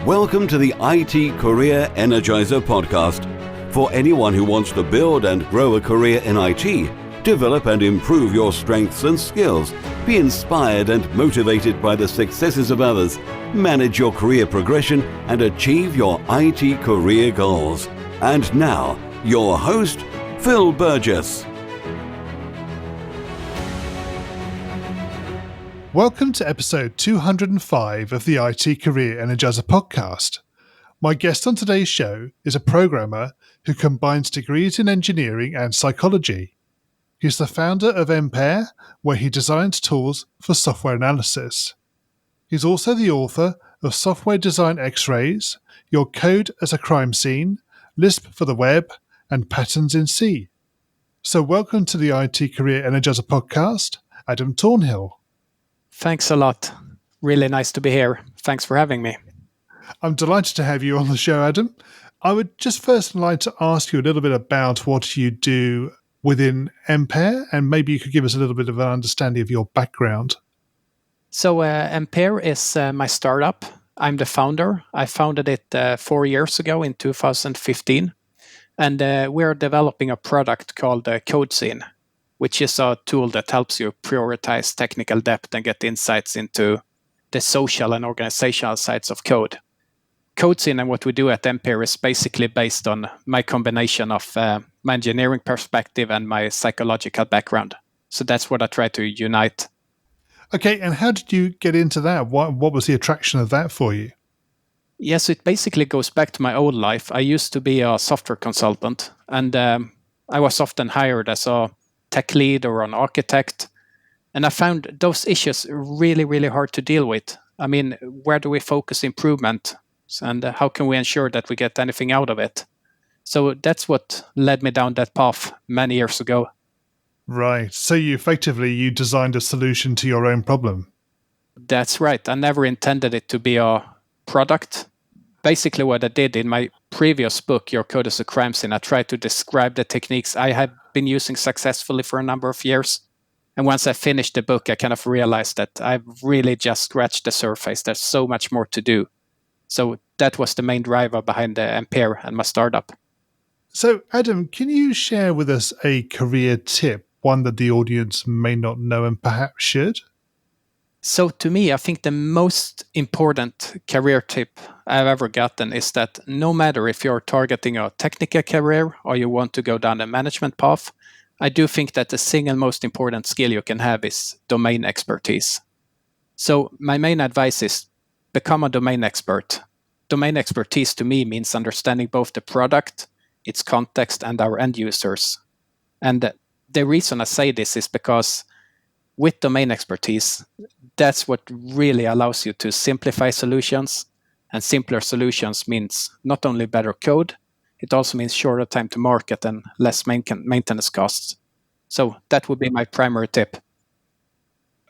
Welcome to the IT Career Energizer podcast. For anyone who wants to build and grow a career in IT, develop and improve your strengths and skills, be inspired and motivated by the successes of others, manage your career progression, and achieve your IT career goals. And now, your host, Phil Burgess. Welcome to episode 205 of the IT Career Energizer podcast. My guest on today's show is a programmer who combines degrees in engineering and psychology. He's the founder of Empear, where he designs tools for software analysis. He's also the author of Software Design X-Rays, Your Code as a Crime Scene, Lisp for the Web, and Patterns in C. So welcome to the IT Career Energizer podcast, Adam Tornhill. Thanks a lot. Really nice to be here. Thanks for having me. I'm delighted to have you on the show, Adam. I would just first like to ask you a little bit about what you do within Empear, and maybe you could give us a little bit of an understanding of your background. So Empear is my startup. I'm the founder. I founded it 4 years ago in 2015. And we're developing a product called CodeScene, which is a tool that helps you prioritize technical depth and get insights into the social and organizational sides of code. CodeScene and what we do at Empear is basically based on my combination of my engineering perspective and my psychological background. So that's what I try to unite. Okay, and how did you get into that? What was the attraction of that for you? Yes, it basically goes back to my old life. I used to be a software consultant, and I was often hired as a tech lead or an architect. And I found those issues really, really hard to deal with. I mean, where do we focus improvement? And how can we ensure that we get anything out of it? So that's what led me down that path many years ago. Right. So you designed a solution to your own problem. That's right. I never intended it to be a product. Basically what I did in my previous book, Your Code as a Crime Scene, I tried to describe the techniques I had been using successfully for a number of years. And once I finished the book, I kind of realized that I've really just scratched the surface. There's so much more to do. So that was the main driver behind the Empear and my startup. So Adam, can you share with us a career tip, one that the audience may not know and perhaps should? So to me, I think the most important career tip I've ever gotten is that no matter if you're targeting a technical career or you want to go down a management path, I do think that the single most important skill you can have is domain expertise. So my main advice is become a domain expert. Domain expertise to me means understanding both the product, its context, and our end users. And the reason I say this is because with domain expertise, that's what really allows you to simplify solutions. And simpler solutions means not only better code, it also means shorter time to market and less maintenance costs. So that would be my primary tip.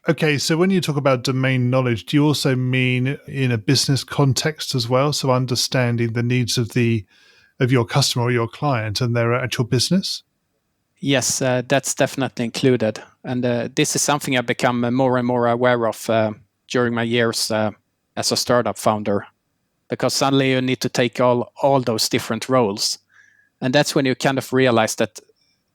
Okay, so when you talk about domain knowledge, do you also mean in a business context as well? So understanding the needs of your customer or your client and their actual business? Yes, that's definitely included. And this is something I've become more and more aware of during my years as a startup founder, because suddenly you need to take all those different roles. And that's when you kind of realize that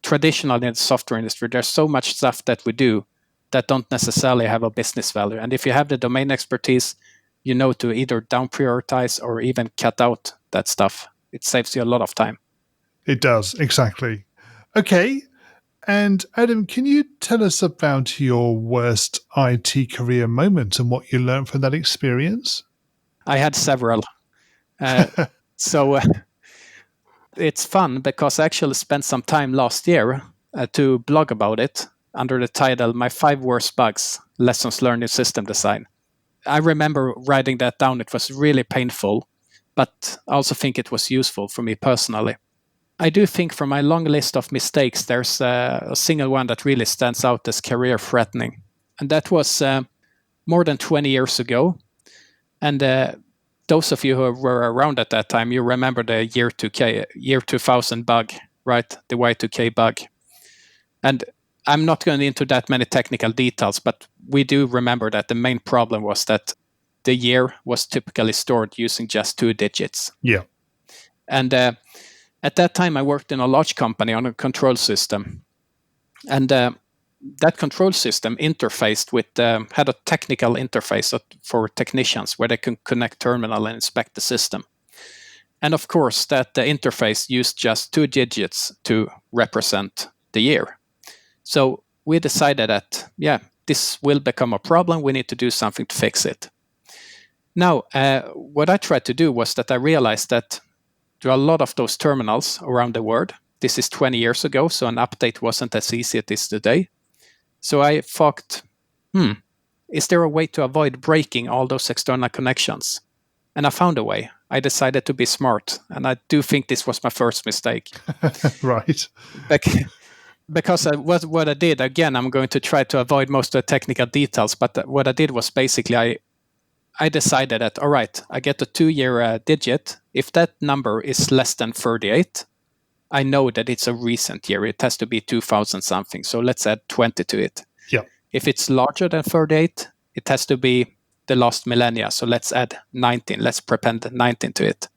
traditionally in the software industry, there's so much stuff that we do that don't necessarily have a business value. And if you have the domain expertise, you know to either down prioritize or even cut out that stuff. It saves you a lot of time. It does, exactly. Okay, and Adam, can you tell us about your worst IT career moment and what you learned from that experience? I had several. So it's fun because I actually spent some time last year to blog about it under the title My 5 Worst Bugs, Lessons Learned in System Design. I remember writing that down. It was really painful, but I also think it was useful for me personally. I do think from my long list of mistakes, there's a single one that really stands out as career-threatening. And that was more than 20 years ago. And those of you who were around at that time, you remember the year 2000 bug, right? The Y2K bug. And I'm not going into that many technical details, but we do remember that the main problem was that the year was typically stored using just 2 digits. Yeah. And at that time, I worked in a large company on a control system. And that control system interfaced with, had a technical interface for technicians where they can connect terminal and inspect the system. And of course, that interface used just 2 digits to represent the year. So we decided that, this will become a problem. We need to do something to fix it. Now, what I tried to do was that I realized that there are a lot of those terminals around the world. This is 20 years ago, so an update wasn't as easy as it is today. So I thought, is there a way to avoid breaking all those external connections? And I found a way. I decided to be smart, and I do think this was my first mistake. Right. Because what I did, again, I'm going to try to avoid most of the technical details, but what I did was basically I decided that, all right, I get a 2-year digit. If that number is less than 38, I know that it's a recent year. It has to be 2000 something. So let's add 20 to it. Yeah. If it's larger than 38, it has to be the last millennia. So let's add 19. Let's prepend 19 to it.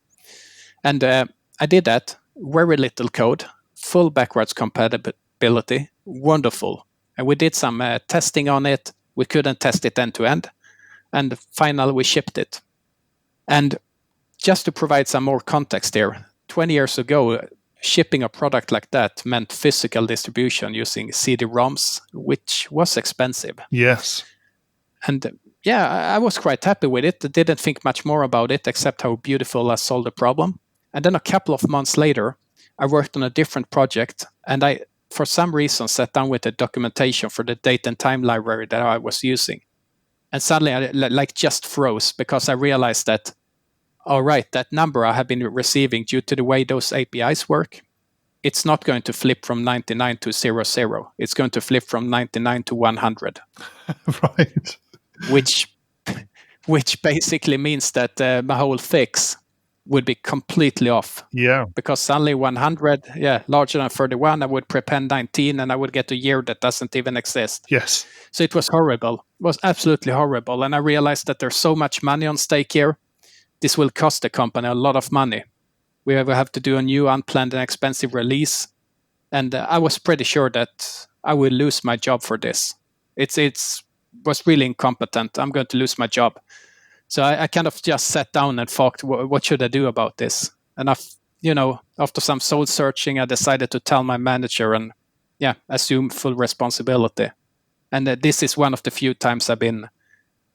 And I did that. Very little code, full backwards compatibility. Wonderful. And we did some testing on it. We couldn't test it end to end. And finally, we shipped it. And just to provide some more context here, 20 years ago, shipping a product like that meant physical distribution using CD-ROMs, which was expensive. Yes. And I was quite happy with it. I didn't think much more about it, except how beautiful I solved the problem. And then a couple of months later, I worked on a different project, and I, for some reason, sat down with the documentation for the date and time library that I was using. And suddenly I just froze because I realized that, all right, that number I have been receiving due to the way those APIs work, it's not going to flip from 99 to 00. It's going to flip from 99 to 100. Right. Which basically means that my whole fix would be completely off. Yeah. Because suddenly 100, larger than 31, I would prepend 19 and I would get a year that doesn't even exist. Yes. So it was horrible. It was absolutely horrible. And I realized that there's so much money on stake here. This will cost the company a lot of money. We will have to do a new unplanned and expensive release. And I was pretty sure that I will lose my job for this. It was really incompetent. I'm going to lose my job. So I kind of just sat down and thought, what should I do about this? And after some soul searching, I decided to tell my manager and assume full responsibility. And this is one of the few times I've been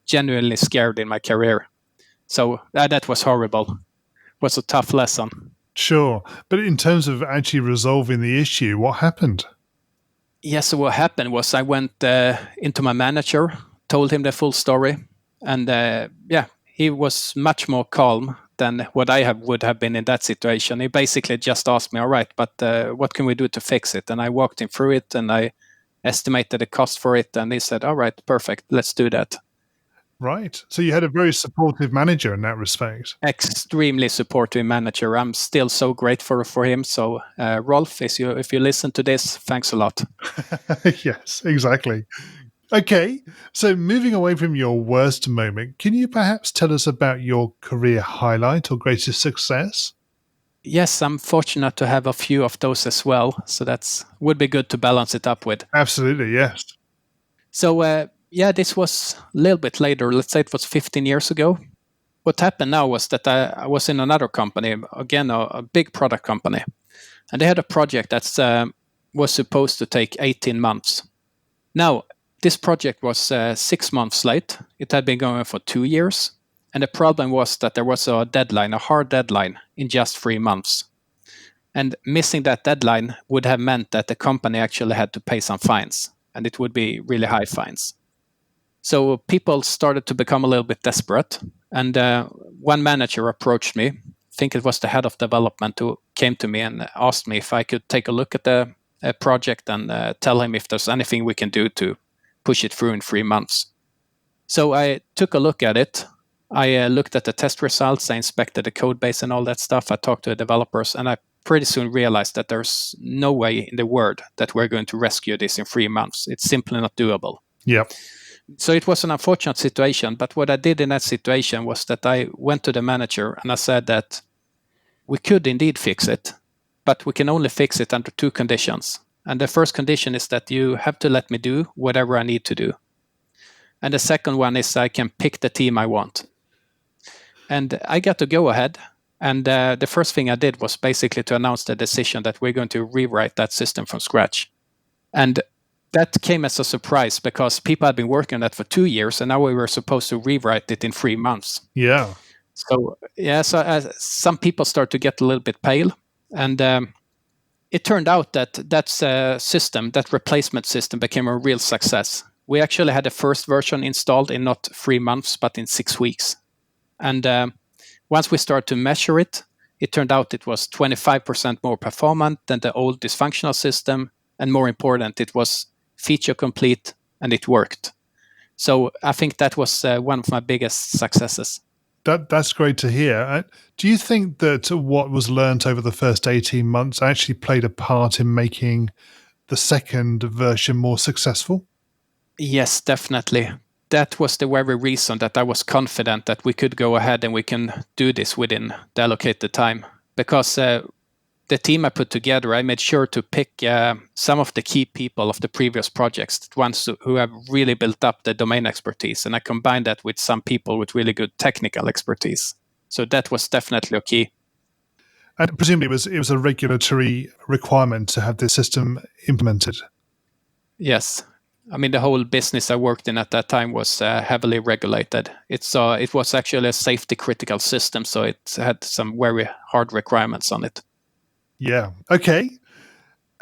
genuinely scared in my career. So that was horrible. It was a tough lesson. Sure. But in terms of actually resolving the issue, what happened? So what happened was I went into my manager, told him the full story. And he was much more calm than what I would have been in that situation. He basically just asked me, all right, but what can we do to fix it? And I walked him through it and I estimated the cost for it. And he said, all right, perfect, let's do that. Right. So you had a very supportive manager in that respect. Extremely supportive manager. I'm still so grateful for him. So Rolf, if you listen to this, thanks a lot. Yes, exactly. Okay, so moving away from your worst moment, can you perhaps tell us about your career highlight or greatest success? Yes, I'm fortunate to have a few of those as well. So would be good to balance it up with. Absolutely, yes. So, this was a little bit later. Let's say it was 15 years ago. What happened now was that I was in another company, again, a big product company. And they had a project that was supposed to take 18 months. Now, this project was 6 months late. It had been going for 2 years. And the problem was that there was a deadline, a hard deadline, in just 3 months. And missing that deadline would have meant that the company actually had to pay some fines. And it would be really high fines. So people started to become a little bit desperate. And one manager approached me. I think it was the head of development who came to me and asked me if I could take a look at the project and tell him if there's anything we can do to push it through in 3 months. So I took a look at it. I looked at the test results. I inspected the code base and all that stuff. I talked to the developers, and I pretty soon realized that there's no way in the world that we're going to rescue this in 3 months. It's simply not doable. Yep. So it was an unfortunate situation, but what I did in that situation was that I went to the manager and I said that we could indeed fix it, but we can only fix it under two conditions. And the first condition is that you have to let me do whatever I need to do. And the second one is I can pick the team I want. And I got to go ahead. And the first thing I did was basically to announce the decision that we're going to rewrite that system from scratch. And that came as a surprise because people had been working on that for 2 years, and now we were supposed to rewrite it in 3 months. Yeah. So some people start to get a little bit pale, and it turned out that system, that replacement system, became a real success. We actually had the first version installed in not 3 months, but in 6 weeks. And once we started to measure it, it turned out it was 25% more performant than the old dysfunctional system, and more important, it was feature complete and it worked. So I think that was one of my biggest successes. That's great to hear. Do you think that what was learnt over the first 18 months actually played a part in making the second version more successful? Yes, definitely. That was the very reason that I was confident that we could go ahead and we can do this within the allocated time. Because the team I put together, I made sure to pick some of the key people of the previous projects, the ones who have really built up the domain expertise. And I combined that with some people with really good technical expertise. So that was definitely a key. And presumably it was a regulatory requirement to have this system implemented. Yes. I mean, the whole business I worked in at that time was heavily regulated. It was actually a safety critical system, so it had some very hard requirements on it. Yeah. Okay.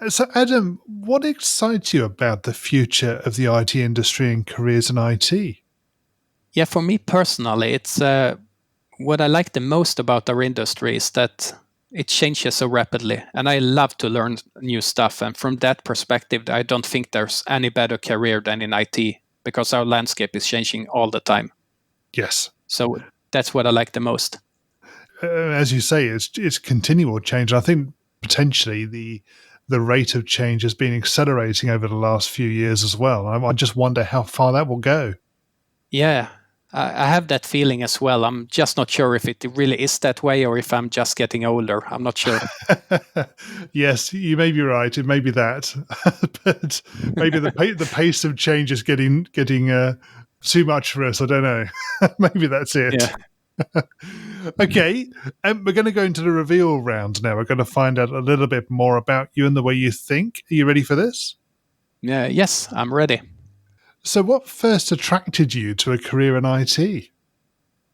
So, Adam, what excites you about the future of the IT industry and careers in IT? Yeah, for me personally, it's what I like the most about our industry is that it changes so rapidly, and I love to learn new stuff. And from that perspective, I don't think there's any better career than in IT because our landscape is changing all the time. Yes. So that's what I like the most. As you say, it's continual change. I think potentially the rate of change has been accelerating over the last few years as well. I just wonder how far that will go. Yeah, I have that feeling as well. I'm just not sure if it really is that way or if I'm just getting older. I'm not sure. Yes, you may be right. It may be that, but maybe the pace of change is getting too much for us. I don't know. Maybe that's it. Yeah. Okay, we're going to go into the reveal round now. We're going to find out a little bit more about you and the way you think. Are you ready for this? Yeah. Yes, I'm ready. So, what first attracted you to a career in IT?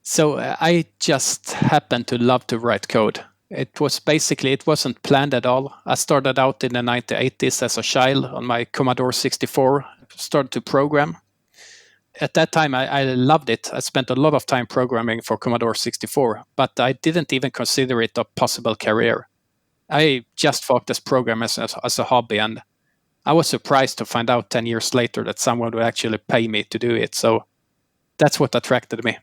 So I just happened to love to write code. It wasn't planned at all. I started out in the 1980s as a child on my Commodore 64, started to program. At that time, I loved it. I spent a lot of time programming for Commodore 64, but I didn't even consider it a possible career. I just thought this program as a hobby, and I was surprised to find out 10 years later that someone would actually pay me to do it. So that's what attracted me.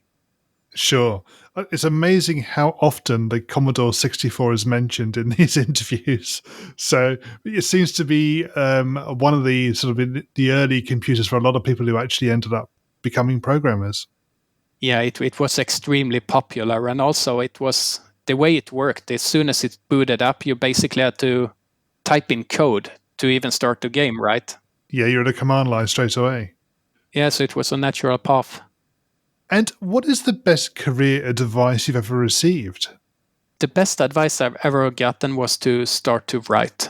Sure. It's amazing how often the Commodore 64 is mentioned in these interviews. So it seems to be one of the sort of the early computers for a lot of people who actually ended up becoming programmers. Yeah, it was extremely popular. And also it was the way it worked. As soon as it booted up, you basically had to type in code to even start the game, right? Yeah, you're at a command line straight away. Yeah, so it was a natural path. And what is the best career advice you've ever received? The best advice I've ever gotten was to start to write.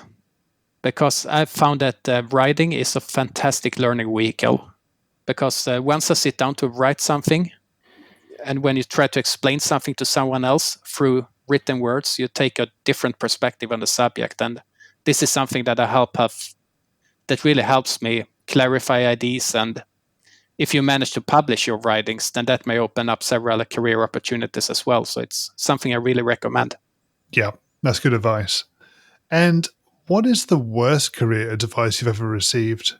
Because I've found that writing is a fantastic learning vehicle. Because once I sit down to write something, and when you try to explain something to someone else through written words, you take a different perspective on the subject. And this is something that that really helps me clarify ideas. And if you manage to publish your writings, then that may open up several career opportunities as well. So it's something I really recommend. Yeah, that's good advice. And what is the worst career advice you've ever received?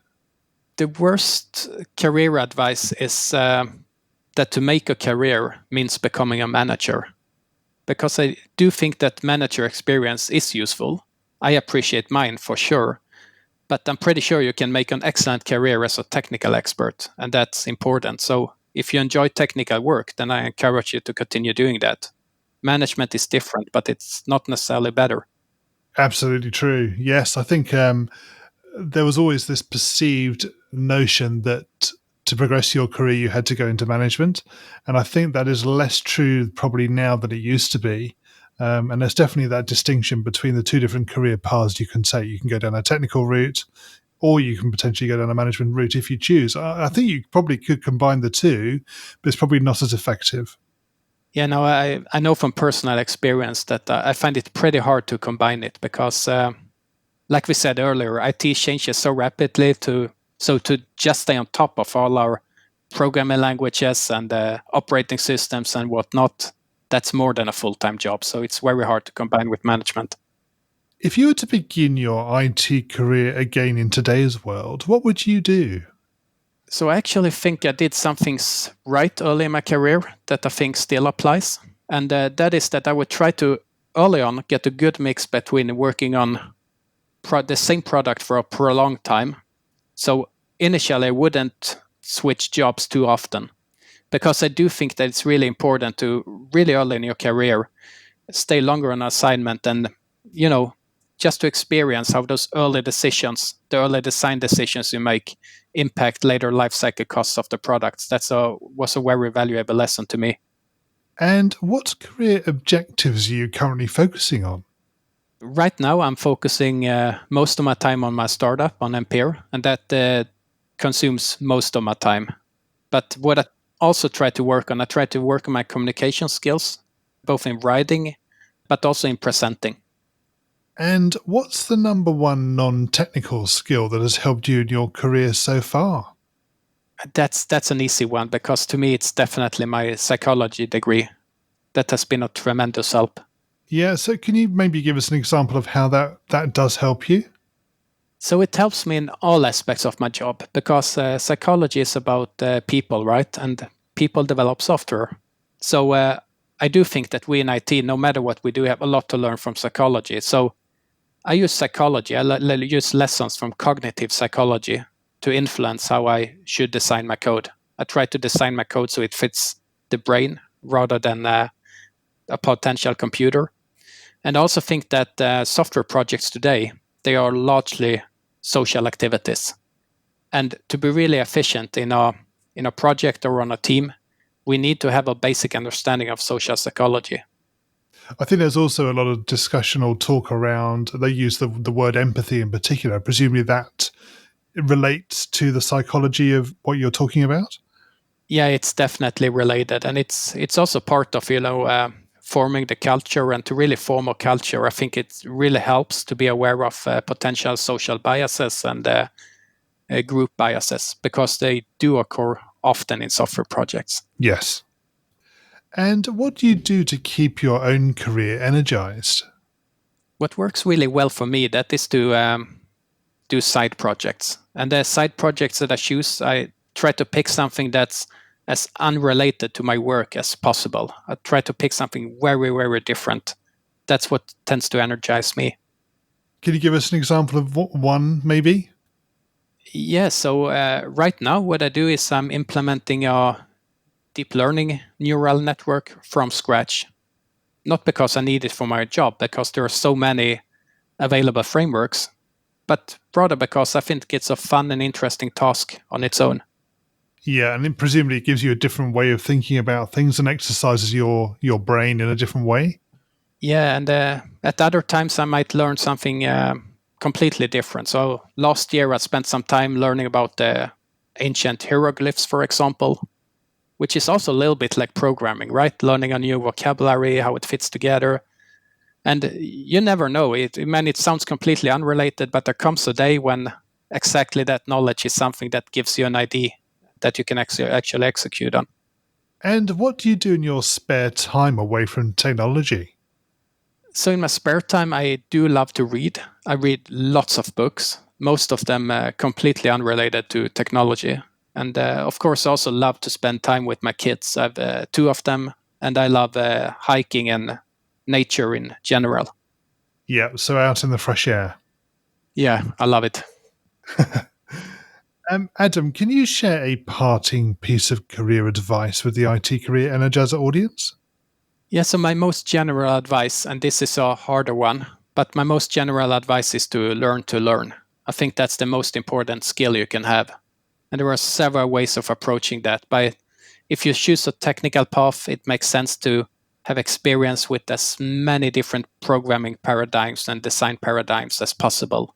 The worst career advice is that to make a career means becoming a manager. Because I do think that manager experience is useful. I appreciate mine for sure. But I'm pretty sure you can make an excellent career as a technical expert, and that's important. So if you enjoy technical work, then I encourage you to continue doing that. Management is different, but it's not necessarily better. Absolutely true. Yes, I think there was always this perceived notion that to progress your career, you had to go into management. And I think that is less true probably now than it used to be. And there's definitely that distinction between the two different career paths you can take. You can go down a technical route, or you can potentially go down a management route if you choose. I think you probably could combine the two, but it's probably not as effective. Yeah, no, I know from personal experience that I find it pretty hard to combine it because, like we said earlier, IT changes so rapidly. So to just stay on top of all our programming languages and operating systems and whatnot, that's more than a full-time job. So it's very hard to combine with management. If you were to begin your IT career again in today's world, what would you do? So I actually think I did some things right early in my career that I think still applies. And that is that I would try to, early on, get a good mix between working on the same product for a prolonged time. So initially, I wouldn't switch jobs too often because I do think that it's really important to really early in your career stay longer on assignment and, just to experience how those early decisions, the early design decisions you make, impact later life cycle costs of the products. Was a very valuable lesson to me. And what career objectives are you currently focusing on? Right now, I'm focusing most of my time on my startup on Empear, and that consumes most of my time. But what I also try to work on my communication skills, both in writing, but also in presenting. And what's the number one non-technical skill that has helped you in your career so far? That's an easy one because to me it's definitely my psychology degree. That has been a tremendous help. Yeah, so can you maybe give us an example of how that does help you? So it helps me in all aspects of my job because psychology is about people, right? And people develop software. So I do think that we in IT, no matter what we do, have a lot to learn from psychology. So I use psychology. I use lessons from cognitive psychology to influence how I should design my code. I try to design my code so it fits the brain rather than a potential computer. And I also think that software projects today, they are largely social activities. And to be really efficient in a project or on a team, we need to have a basic understanding of social psychology. I think there's also a lot of discussion or talk around, they use the word empathy in particular. Presumably that relates to the psychology of what you're talking about? Yeah, it's definitely related. And it's also part of, forming the culture. And to really form a culture, I think it really helps to be aware of potential social biases and group biases because they do occur often in software projects. Yes. And what do you do to keep your own career energized? What works really well for me, that is to do side projects. And the side projects that I choose, I try to pick something that's as unrelated to my work as possible. I try to pick something very, very different. That's what tends to energize me. Can you give us an example of one, maybe? Yeah, so right now what I do is I'm implementing a deep learning neural network from scratch. Not because I need it for my job, because there are so many available frameworks, but rather because I think it's a fun and interesting task on its own. Yeah, and then presumably it gives you a different way of thinking about things and exercises your brain in a different way. Yeah, and at other times I might learn something completely different. So last year I spent some time learning about the ancient hieroglyphs, for example, which is also a little bit like programming, right? Learning a new vocabulary, how it fits together. And you never know. It sounds completely unrelated, but there comes a day when exactly that knowledge is something that gives you an idea that you can actually execute on. And what do you do in your spare time away from technology? So in my spare time, I do love to read. I read lots of books, most of them completely unrelated to technology. And of course, I also love to spend time with my kids. I have two of them, and I love hiking and nature in general. Yeah, so out in the fresh air. Yeah, I love it. Adam, can you share a parting piece of career advice with the IT Career Energizer audience? Yeah, so my most general advice, and this is a harder one, but my most general advice is to learn. I think that's the most important skill you can have. And there are several ways of approaching that. If you choose a technical path, it makes sense to have experience with as many different programming paradigms and design paradigms as possible,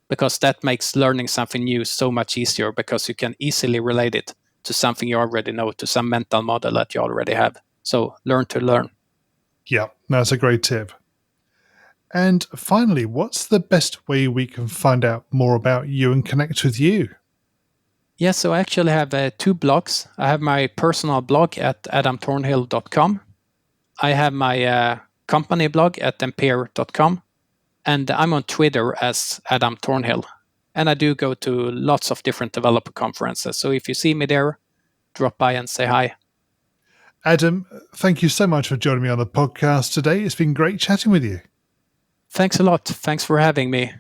because that makes learning something new so much easier, because you can easily relate it to something you already know, to some mental model that you already have. So learn to learn. Yeah, that's a great tip. And finally, what's the best way we can find out more about you and connect with you? Yeah, so I actually have 2 blogs. I have my personal blog at adamtornhill.com. I have my company blog at empear.com. And I'm on Twitter as Adam Tornhill. And I do go to lots of different developer conferences. So if you see me there, drop by and say hi. Adam, thank you so much for joining me on the podcast today. It's been great chatting with you. Thanks a lot. Thanks for having me.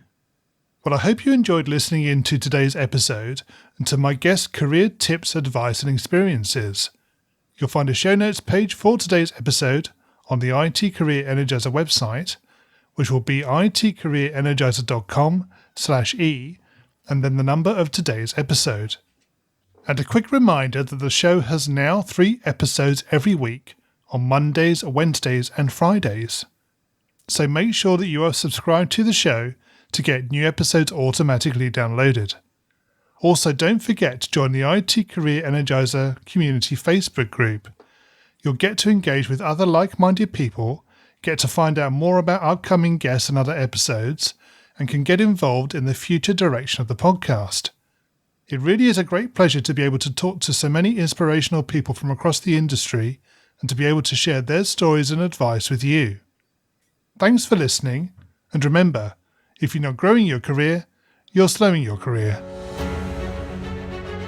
Well, I hope you enjoyed listening in to today's episode and to my guest career tips, advice, and experiences. You'll find a show notes page for today's episode on the IT Career Energizer website, which will be itcareerenergizer.com/e, and then the number of today's episode. And a quick reminder that the show has now 3 episodes every week on Mondays, Wednesdays, and Fridays. So make sure that you are subscribed to the show to get new episodes automatically downloaded. Also, don't forget to join the IT Career Energizer community Facebook group. You'll get to engage with other like-minded people, get to find out more about upcoming guests and other episodes, and can get involved in the future direction of the podcast. It really is a great pleasure to be able to talk to so many inspirational people from across the industry and to be able to share their stories and advice with you. Thanks for listening, and remember, if you're not growing your career, you're slowing your career.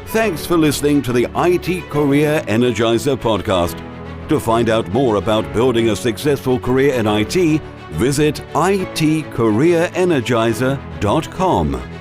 Thanks for listening to the IT Career Energizer podcast. To find out more about building a successful career in IT, visit itcareerenergizer.com.